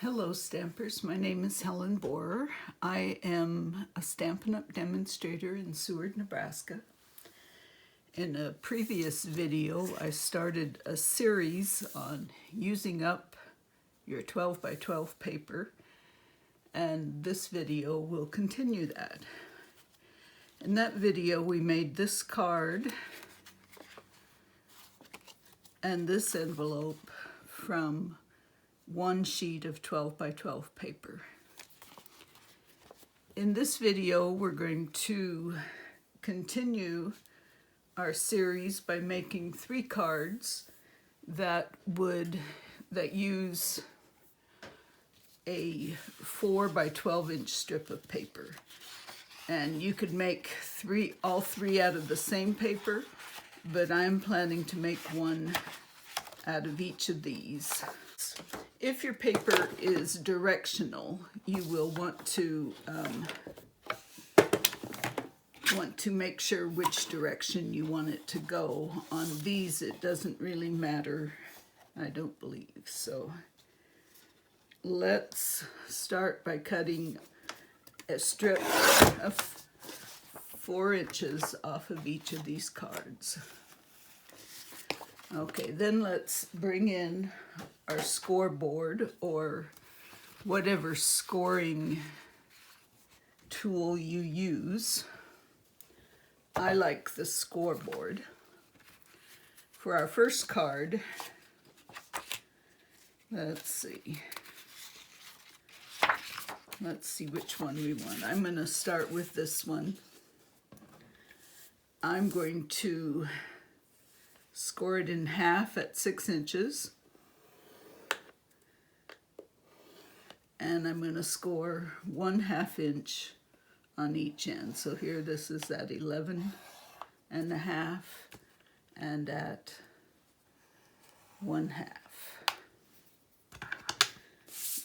Hello Stampers, my name is Helen Borer. I am a Stampin' Up demonstrator in Seward, Nebraska. In a previous video, I started a series on using up your 12 by 12 paper, and this video will continue that. In that video, we made this card and this envelope from one sheet of 12 by 12 paper. In this video, we're going to continue our series by making 3 cards that use a 4 by 12 inch strip of paper. And you could make all three out of the same paper, but I'm planning to make one out of each of these. If your paper is directional, you will want to make sure which direction you want it to go. On these, it doesn't really matter, I don't believe. So let's start by cutting a strip of 4 inches off of each of these cards. Okay, then let's bring in our scoreboard or whatever scoring tool you use. I like the scoreboard. For our first card, let's see which one we want. I'm going to start with this one. I'm going to score it in half at 6 inches. And I'm going to score 1/2 inch on each end. So here this is at 11.5 and at 1/2.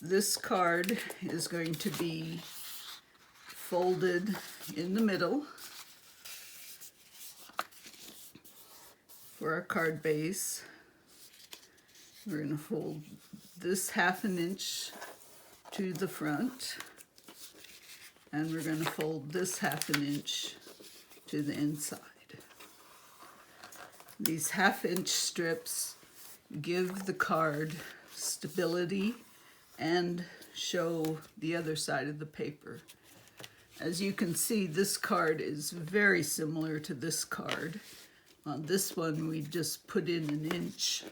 This card is going to be folded in the middle for our card base. We're going to fold this 1/2 inch to the front, and we're going to fold this 1/2 inch to the inside. These 1/2 inch strips give the card stability and show the other side of the paper. As you can see, this card is very similar to this card. On this one, we just put in 1 inch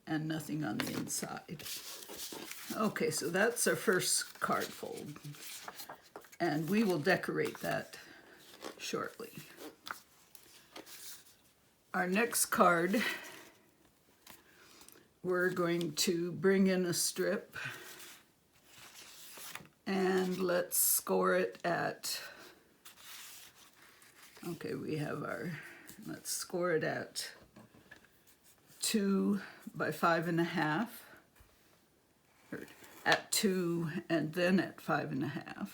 and nothing on the inside. Okay, so that's our first card fold, and we will decorate that shortly. Our next card, we're going to bring in a strip, and let's score it at, okay, let's score it at 2 by 5.5, or at 2 and then at 5.5.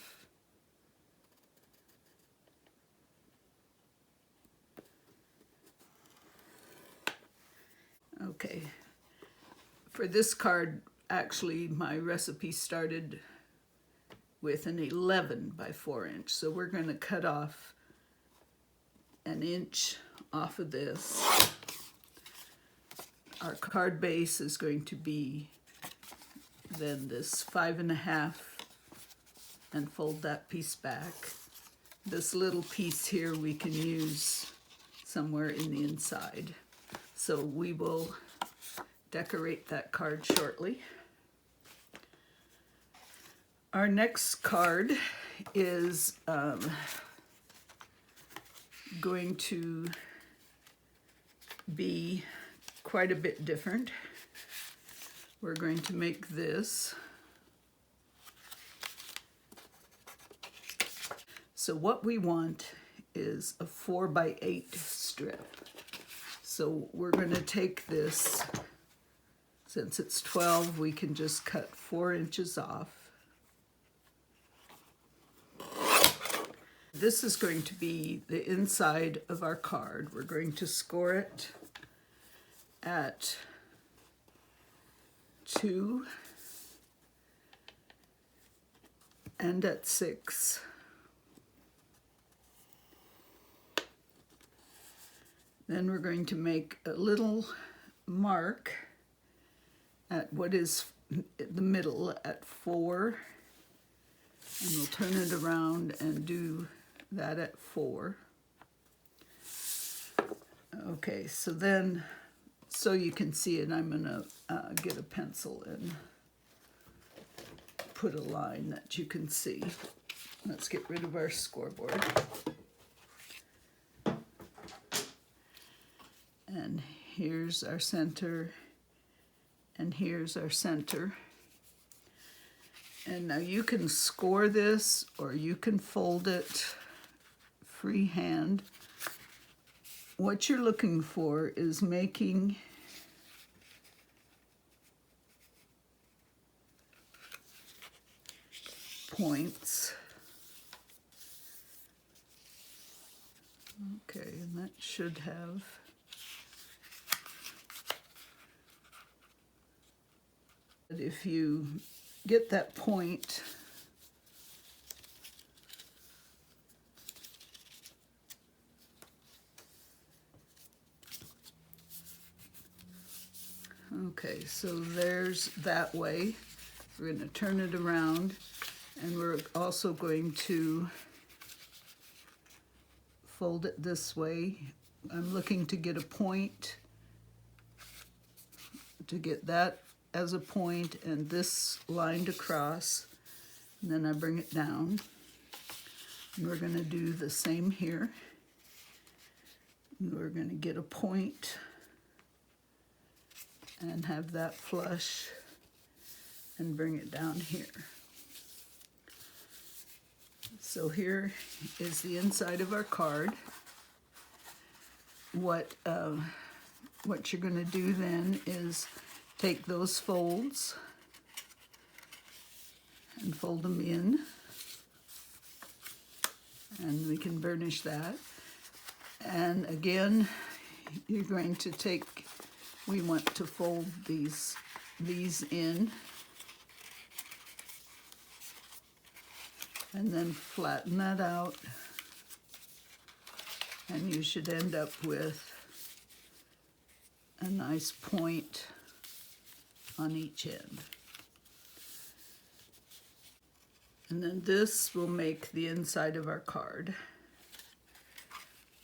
Okay, for this card, actually my recipe started with an 11 by 4 inch, so we're going to cut off 1 inch off of this. Our card base is going to be then this 5.5, and fold that piece back. This little piece here we can use somewhere in the inside. So we will decorate that card shortly. Our next card is going to be quite a bit different. We're going to make this. So what we want is a 4 by 8 strip. So we're going to take this, since it's 12, we can just cut 4 inches off. This is going to be the inside of our card. We're going to score it at 2 and at 6. Then we're going to make a little mark at what is the middle at 4, and we'll turn it around and do that at 4. Okay, so then, so you can see it, I'm gonna get a pencil and put a line that you can see. Let's get rid of our scoreboard. And here's our center, and here's our center. And now you can score this, or you can fold it freehand. What you're looking for is making points. Okay, and that should have if you get that point, okay, so there's that way. We're going to turn it around, and we're also going to fold it this way. I'm looking to get a point, to get that as a point, and this lined across, and then I bring it down. And we're going to do the same here. And we're going to get a point and have that flush and bring it down here. So here is the inside of our card. What you're going to do then is take those folds and fold them in, and we can burnish that. And again, you're going to take, we want to fold these in, and then flatten that out, and you should end up with a nice point on each end. And then this will make the inside of our card.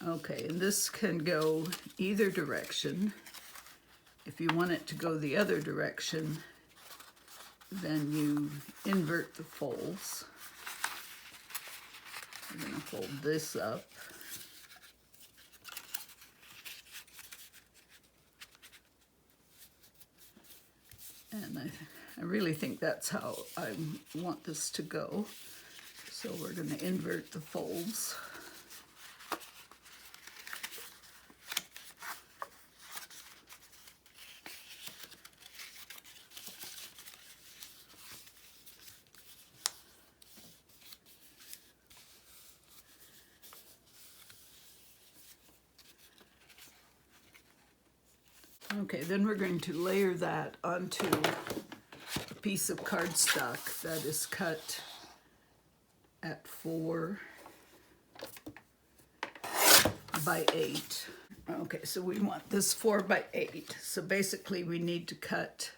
Okay, and this can go either direction. If you want it to go the other direction, then you invert the folds. We're going to fold this up. And I really think that's how I want this to go. So we're going to invert the folds. Okay, then we're going to layer that onto a piece of cardstock that is cut at 4 by 8. Okay, so we want this 4 by 8. So basically we need to cut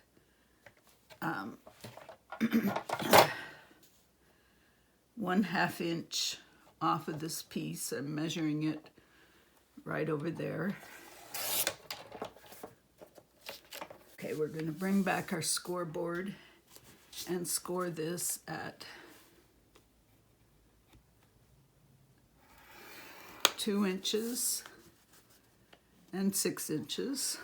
1/2 inch off of this piece. I'm measuring it right over there. Okay, we're going to bring back our scoreboard and score this at 2 inches and 6 inches.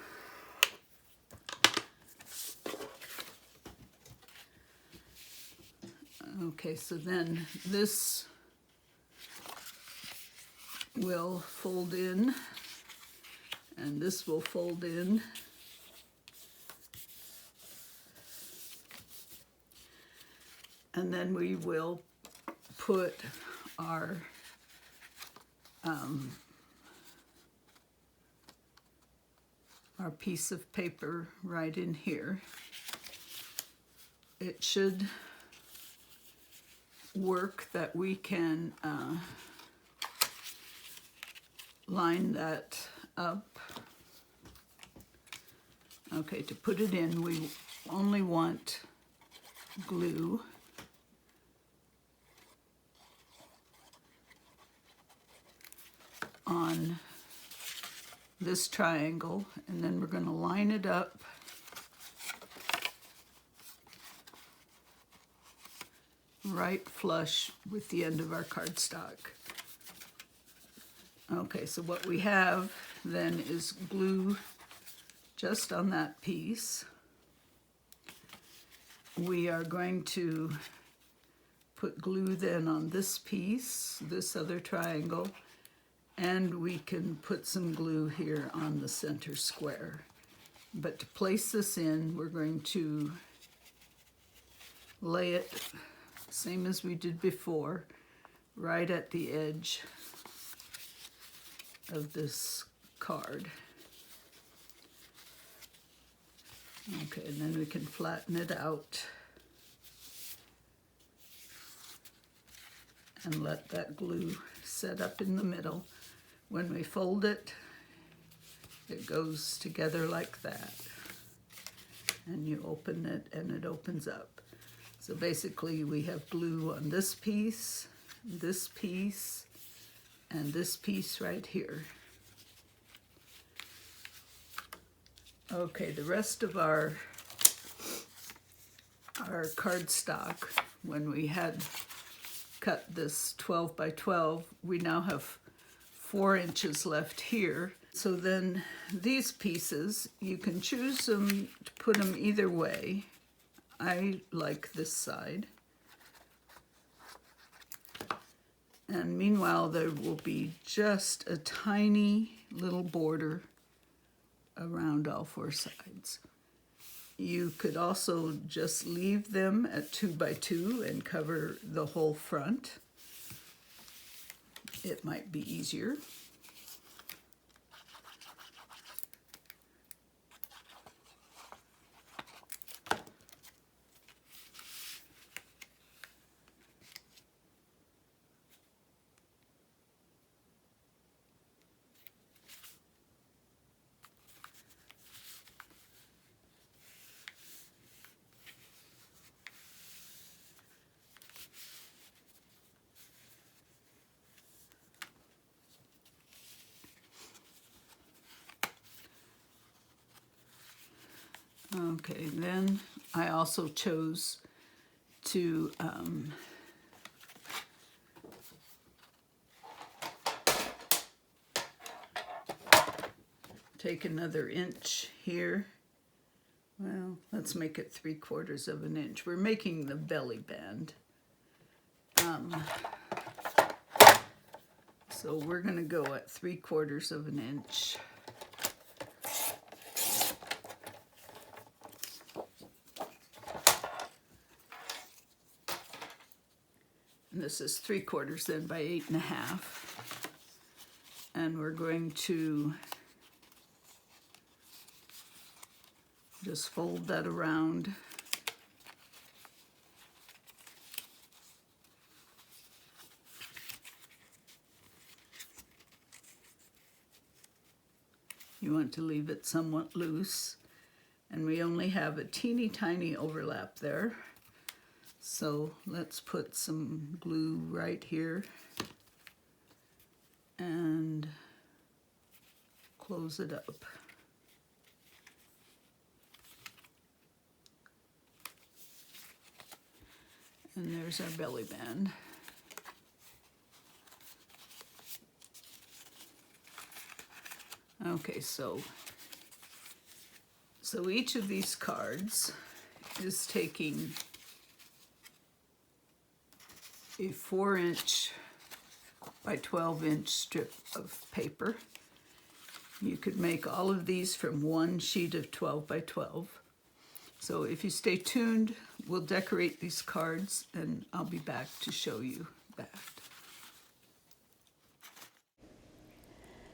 Okay, so then this will fold in, and this will fold in. And then we will put our piece of paper right in here. It should work that we can line that up. Okay, to put it in, we only want glue. On this triangle, and then we're going to line it up right flush with the end of our cardstock. Okay, so what we have then is glue just on that piece. We are going to put glue then on this piece, this other triangle, and we can put some glue here on the center square. But to place this in, we're going to lay it, same as we did before, right at the edge of this card. Okay, and then we can flatten it out and let that glue set up in the middle. When we fold it, it goes together like that. And you open it and it opens up. So basically we have glue on this piece, and this piece right here. Okay, the rest of our cardstock, when we had cut this 12 by 12, we now have 4 inches left here. So then these pieces, you can choose them to put them either way. I like this side. And meanwhile, there will be just a tiny little border around all 4 sides. You could also just leave them at 2 by 2 and cover the whole front. It might be easier. Okay, then I also chose to take another inch here. Well, let's make it 3/4 of an inch. We're making the belly band. So we're going to go at 3/4 of an inch. And this is 3/4 then by 8.5. And we're going to just fold that around. You want to leave it somewhat loose. And we only have a teeny tiny overlap there. So let's put some glue right here and close it up. And there's our belly band. Okay, so each of these cards is taking a 4-inch by 12-inch strip of paper. You could make all of these from one sheet of 12 by 12. So if you stay tuned, we'll decorate these cards and I'll be back to show you that.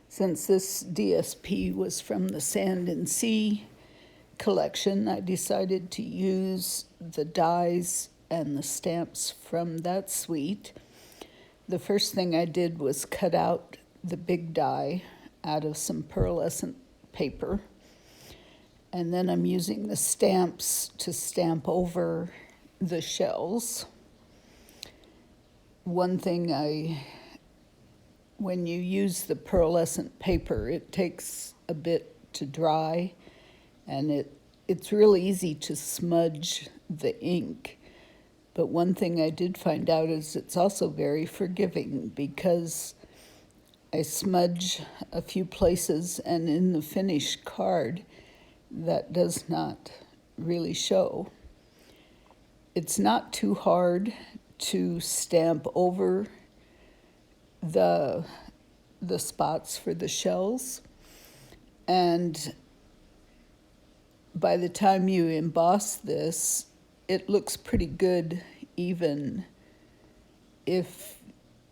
Since this DSP was from the Sand and Sea collection, I decided to use the dies and the stamps from that suite. The first thing I did was cut out the big die out of some pearlescent paper, and then I'm using the stamps to stamp over the shells. One thing when you use the pearlescent paper, it takes a bit to dry, and it's real easy to smudge the ink. But one thing I did find out is it's also very forgiving, because I smudge a few places, and in the finished card, that does not really show. It's not too hard to stamp over the spots for the shells, and by the time you emboss this, it looks pretty good, even if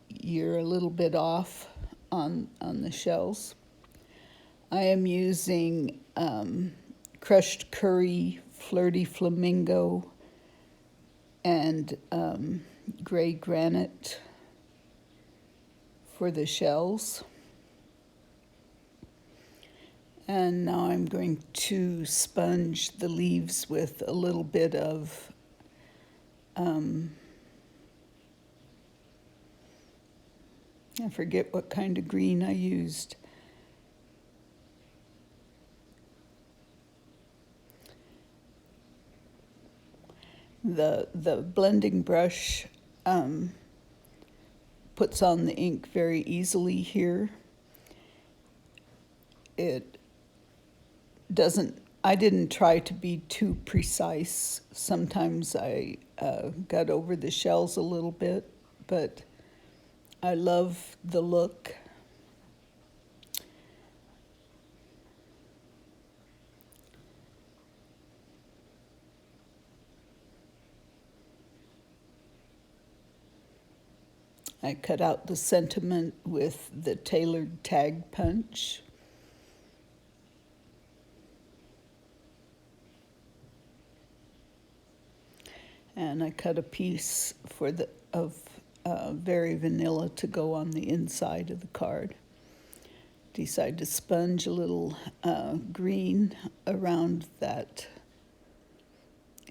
you're a little bit off on the shells. I am using crushed curry, flirty flamingo, and gray granite for the shells. And now I'm going to sponge the leaves with a little bit of I forget what kind of green I used. The blending brush puts on the ink very easily here. I didn't try to be too precise. Sometimes I got over the shells a little bit, but I love the look. I cut out the sentiment with the tailored tag punch. And I cut a piece of very vanilla to go on the inside of the card. Decide to sponge a little green around that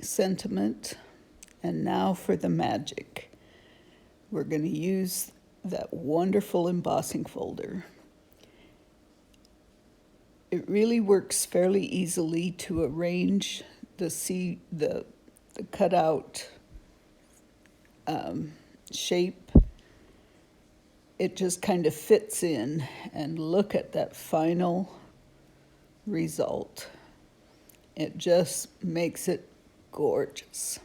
sentiment. And now for the magic. We're going to use that wonderful embossing folder. It really works fairly easily to arrange the cutout shape. It just kind of fits in, and look at that final result. It just makes it gorgeous.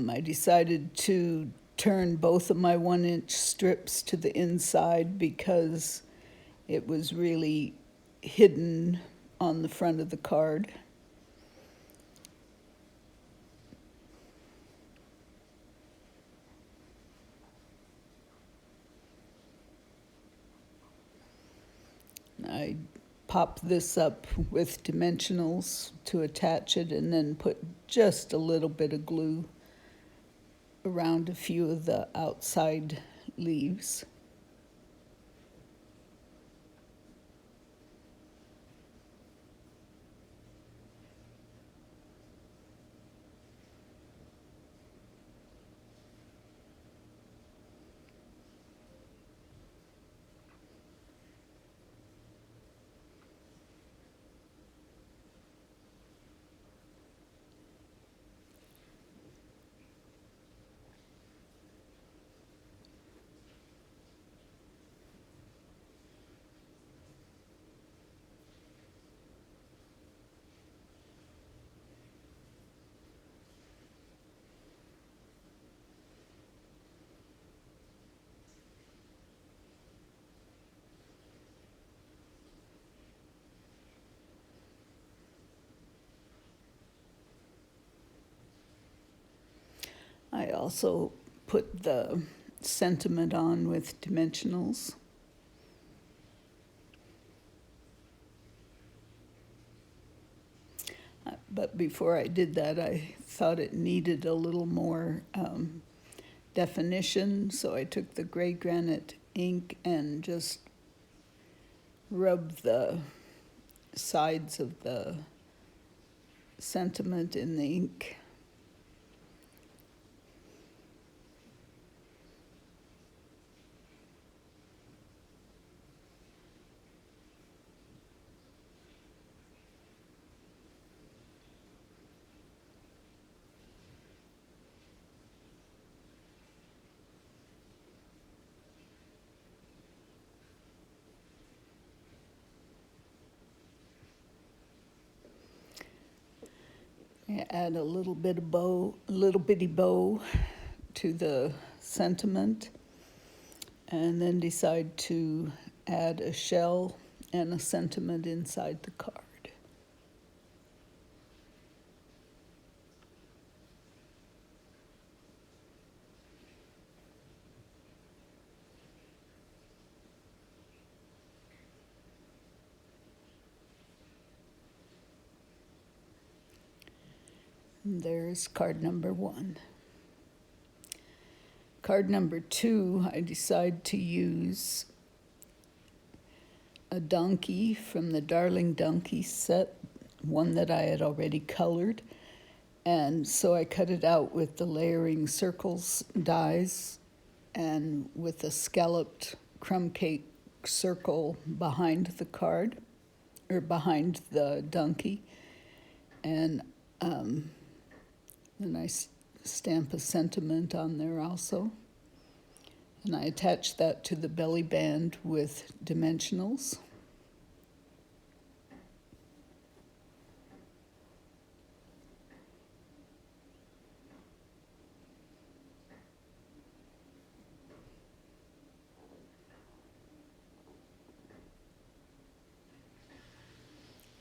I decided to turn both of my 1-inch strips to the inside because it was really hidden on the front of the card. I pop this up with dimensionals to attach it, and then put just a little bit of glue around a few of the outside leaves. I also put the sentiment on with dimensionals. But But before I did that, I thought it needed a little more definition, so I took the gray granite ink and just rubbed the sides of the sentiment in the ink. I add a little bit of little bitty bow to the sentiment, and then decide to add a shell and a sentiment inside the card. And there's card number 1. Card number 2, I decide to use a donkey from the Darling Donkey set, one that I had already colored. And so I cut it out with the layering circles dies and with a scalloped crumb cake circle behind the card, or behind the donkey. And then I stamp a sentiment on there also. And I attach that to the belly band with dimensionals.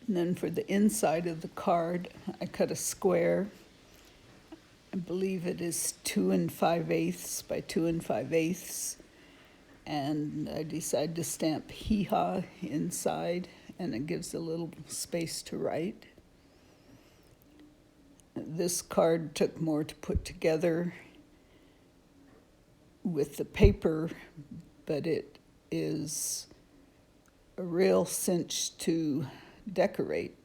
And then for the inside of the card, I cut a square. I believe it is 2 5/8 by 2 5/8. And I decide to stamp hee-haw inside, and it gives a little space to write. This card took more to put together with the paper, but it is a real cinch to decorate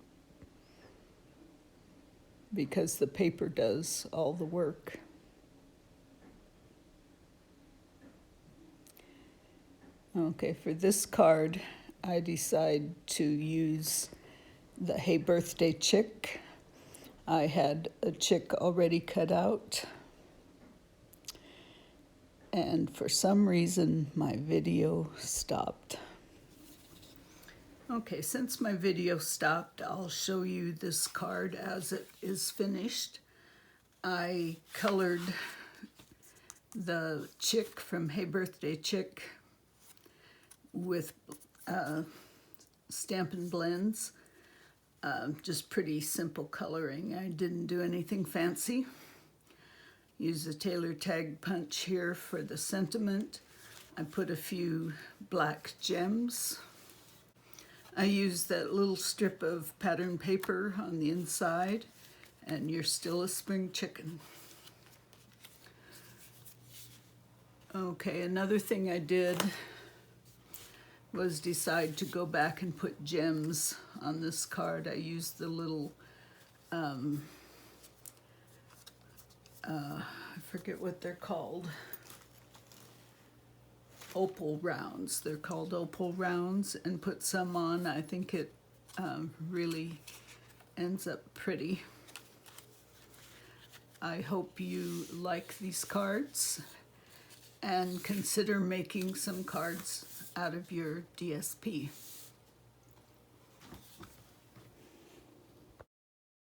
because the paper does all the work. Okay, for this card, I decide to use the Hey Birthday chick. I had a chick already cut out, and for some reason my video stopped. Okay, since my video stopped, I'll show you this card as it is finished. I colored the chick from Hey Birthday Chick with Stampin' Blends. Just pretty simple coloring. I didn't do anything fancy. Use a Tailor Tag punch here for the sentiment. I put a few black gems. I used that little strip of pattern paper on the inside, and you're still a spring chicken. Okay, another thing I did was decide to go back and put gems on this card. I used the little, I forget what they're called, opal rounds. They're called opal rounds, and put some on. I think it really ends up pretty. I hope you like these cards and consider making some cards out of your DSP.